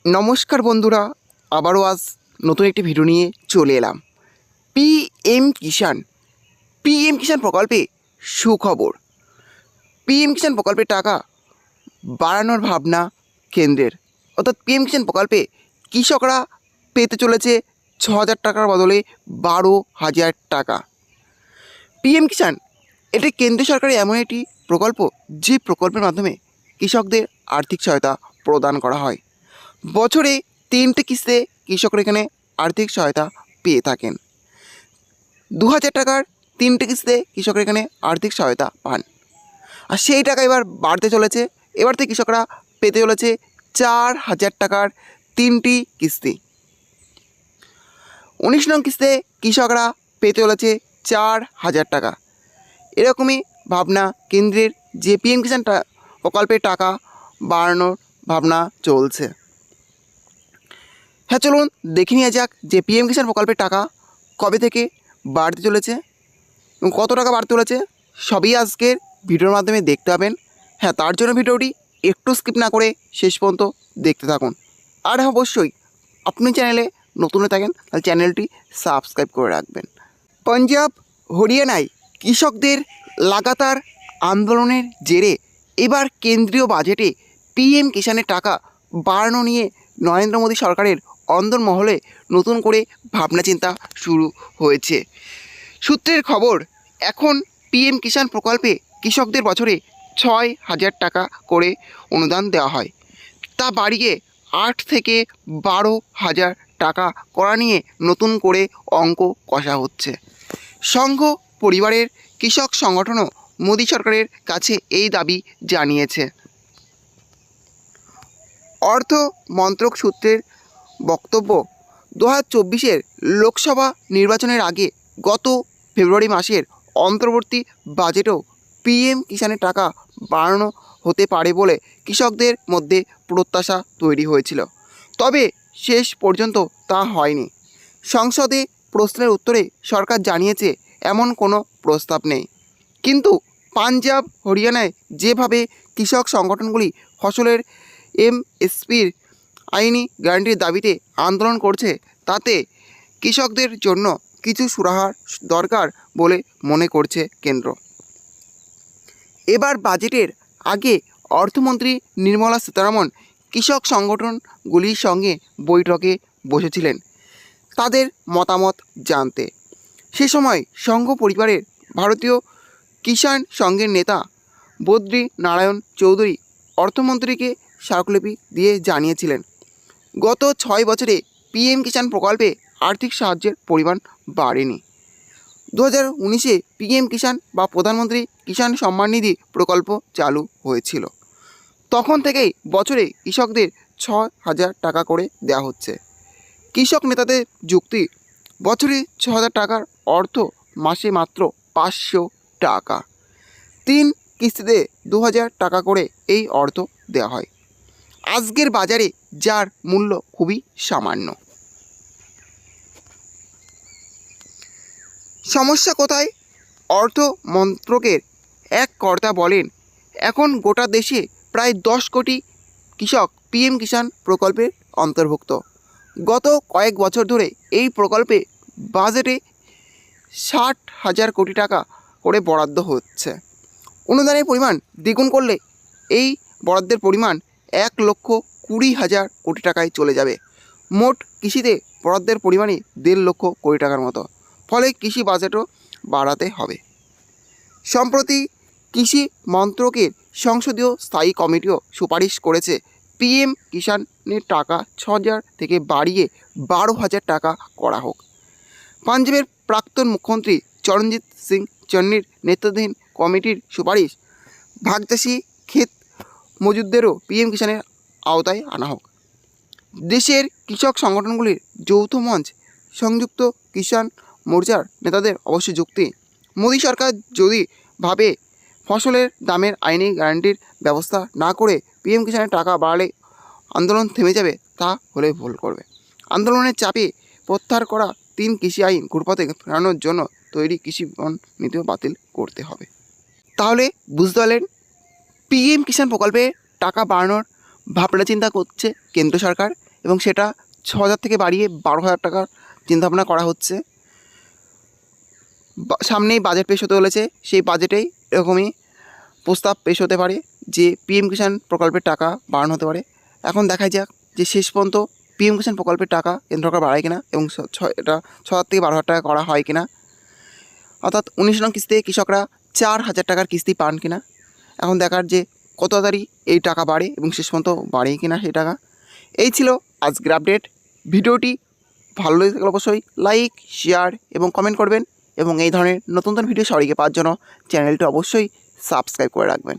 নমস্কার বন্ধুরা, আবারও আজ নতুন একটি ভিডিও নিয়ে চলে এলাম। পিএম কিষাণ প্রকল্পে সুখবর। পিএম কিষাণ প্রকল্পের টাকা বাড়ানোর ভাবনা কেন্দ্রের, অর্থাৎ পিএম কিষাণ প্রকল্পে কৃষকরা পেতে চলেছে 6,000 টাকার বদলে 12,000 টাকা। পিএম কিষাণ এটি কেন্দ্র সরকারের এমন একটি প্রকল্প যে প্রকল্পের মাধ্যমে কৃষকদের আর্থিক সহায়তা প্রদান করা হয়। বছরে 3টে কিস্তিতে কৃষকরা এখানে আর্থিক সহায়তা পেয়ে থাকেন। 2,000 টাকার 3টে কিস্তিতে কৃষকরা এখানে আর্থিক সহায়তা পান। আর সেই টাকা এবার বাড়তে চলেছে। এবার থেকে কৃষকরা পেতে চলেছে 4,000 টাকার 3টি কিস্তি। 19 নং কিস্তিতে কৃষকরা পেতে চলেছে 4,000 টাকা। এরকমই ভাবনা কেন্দ্রের, যে পিএম কিষাণ প্রকল্পের টাকা বাড়ানোর ভাবনা চলছে। হ্যাঁ, চলুন দেখে নেওয়া যাক যে পিএম কিষাণ প্রকল্পের টাকা কবে থেকে বাড়তে চলেছে এবং কত টাকা বাড়তে চলেছে। সবই আজকের ভিডিওর মাধ্যমে দেখতে পাবেন। হ্যাঁ, তার জন্য ভিডিওটি একটু স্কিপ না করে শেষ পর্যন্ত দেখতে থাকুন। আর হ্যাঁ, অবশ্যই আপনি চ্যানেলে নতুন হয়ে থাকেন তাহলে চ্যানেলটি সাবস্ক্রাইব করে রাখবেন। পাঞ্জাব হরিয়ানায় কৃষকদের লাগাতার আন্দোলনের জেরে এবার কেন্দ্রীয় বাজেটে পিএম কিষাণের টাকা বাড়ানো নিয়ে নরেন্দ্র মোদী সরকারের অন্দরমহলে নতুন করে ভাবনাচিন্তা শুরু হয়েছে। সূত্রের খবর, এখন পিএম কিষাণ প্রকল্পে কৃষকদের বছরে 6,000 টাকা করে অনুদান দেওয়া হয়, তা বাড়িয়ে 8 থেকে 12,000 টাকা করা নিয়ে নতুন করে অঙ্ক কষা হচ্ছে। সংঘ পরিবারের কৃষক সংগঠনও মোদী সরকারের কাছে এই দাবি জানিয়েছে। অর্থ মন্ত্রক সূত্রের বক্তব্য, 2024 লোকসভা নির্বাচনের আগে গত ফেব্রুয়ারি মাসের অন্তর্বর্তী বাজেটেও পিএম কিষাণের টাকা বাড়ানো হতে পারে বলে কৃষকদের মধ্যে প্রত্যাশা তৈরি হয়েছিল। তবে শেষ পর্যন্ত তা হয়নি। সংসদে প্রশ্নের উত্তরে সরকার জানিয়েছে এমন কোনো প্রস্তাব নেই। কিন্তু পাঞ্জাব হরিয়ানায় যেভাবে কৃষক সংগঠনগুলি ফসলের এমএসপির আইনি গ্যারান্টির দাবিতে আন্দোলন করছে, তাতে কৃষকদের জন্য কিছু সুরাহার দরকার বলে মনে করছে কেন্দ্র। এবার বাজেটের আগে অর্থমন্ত্রী নির্মলা সীতারামন কৃষক সংগঠনগুলির সঙ্গে বৈঠকে বসেছিলেন তাদের মতামত জানতে। সে সময় সংঘ পরিবারের ভারতীয় কিষাণ সংঘের নেতা বদ্রী নারায়ণ চৌধুরী অর্থমন্ত্রীকে স্মারকলিপি দিয়ে জানিয়েছিলেন, গত 6 বছরে পিএম কিষাণ প্রকল্পে আর্থিক সাহায্যের পরিমাণ বাড়েনি। 2019 পিএম কিষাণ বা প্রধানমন্ত্রী কিষাণ সম্মান নিধি প্রকল্প চালু হয়েছিল। তখন থেকেই বছরে কৃষকদের 6,000 টাকা করে দেওয়া হচ্ছে। কৃষক নেতাদের যুক্তি, বছরে 6,000 টাকার অর্থ মাসে মাত্র 500 টাকা। 3 কিস্তিতে 2,000 টাকা করে এই অর্থ দেওয়া হয়, আজকের বাজারে যার মূল্য খুবই সামান্য। সমস্যা কোথায়? অর্থ মন্ত্রকের এক কর্তা বলেন, এখন গোটা দেশে প্রায় 10 কোটি কৃষক পিএম কিষাণ প্রকল্পের অন্তর্ভুক্ত। গত কয়েক বছর ধরে এই প্রকল্পে বাজেটে 60,000 কোটি টাকা করে বরাদ্দ হচ্ছে। অনুদানের পরিমাণ দ্বিগুণ করলে এই বরাদ্দের পরিমাণ 1,20,000 কোটি টাকায় চলে যাবে। মোট কৃষিতে বরাদ্দের পরিমাণই 1.5 লক্ষ কোটি টাকার মতো। ফলে কৃষি বাজেটও বাড়াতে হবে। সম্প্রতি কৃষি মন্ত্রকের সংসদীয় স্থায়ী কমিটিও সুপারিশ করেছে পিএম কিষাণের টাকা 6,000 থেকে বাড়িয়ে 12,000 টাকা করা হোক। পাঞ্জাবের প্রাক্তন মুখ্যমন্ত্রী চরণজিৎ সিং চন্নির নেতৃত্বাধীন কমিটির সুপারিশ, ভাগচাষী ক্ষেত মজুদদেরও পিএম কিষাণের আওতায় আনা হোক। দেশের কৃষক সংগঠনগুলির যৌথ মঞ্চ সংযুক্ত কিষাণ মোর্চার নেতাদের অবশ্য যুক্তি, মোদী সরকার যদি ভাবে ফসলের দামের আইনি গ্যারান্টির ব্যবস্থা না করে পিএম কিষাণের টাকা বাড়ালে আন্দোলন থেমে যাবে, তা হলে ভুল করবে। আন্দোলনের চাপে প্রত্যাহার করা 3 কৃষি আইন ঘুরপথে ফেরানোর জন্য তৈরি কৃষি বন নীতিও বাতিল করতে হবে। তাহলে বুঝতে পারলেন, পিএম কিষাণ প্রকল্পে টাকা বাড়ানোর ভাবনা চিন্তা করছে কেন্দ্র সরকার। এবং সেটা 6,000 থেকে বাড়িয়ে 12,000 টাকার চিন্তাভাবনা করা হচ্ছে। সামনেই বাজেট পেশ হতে চলেছে, সেই বাজেটেই এরকমই প্রস্তাব পেশ হতে পারে যে পিএম কিষাণ প্রকল্পের টাকা বাড়ানো হতে পারে। এখন দেখা যাক যে শেষ পর্যন্ত পিএম কিষাণ প্রকল্পের টাকা কেন্দ্র সরকার বাড়ায় কিনা এবং এটা 6,000 থেকে 12,000 টাকা করা হয় কিনা, অর্থাৎ 19 নং কিস্তিতে কৃষকরা 4,000 টাকার কিস্তি পান কিনা। এখন দেখার যে কত তাড়াতাড়ি এই টাকা বাড়ে এবং শেষ পর্যন্ত বাড়ে কিনা সেই টাকা। এই ছিল আজকের আপডেট। ভিডিওটি ভালো লেগে থাকলে অবশ্যই লাইক, শেয়ার এবং কমেন্ট করবেন এবং এই ধরনের নতুন নতুন ভিডিও সবাইকে পাওয়ার জন্য চ্যানেলটি অবশ্যই সাবস্ক্রাইব করে রাখবেন।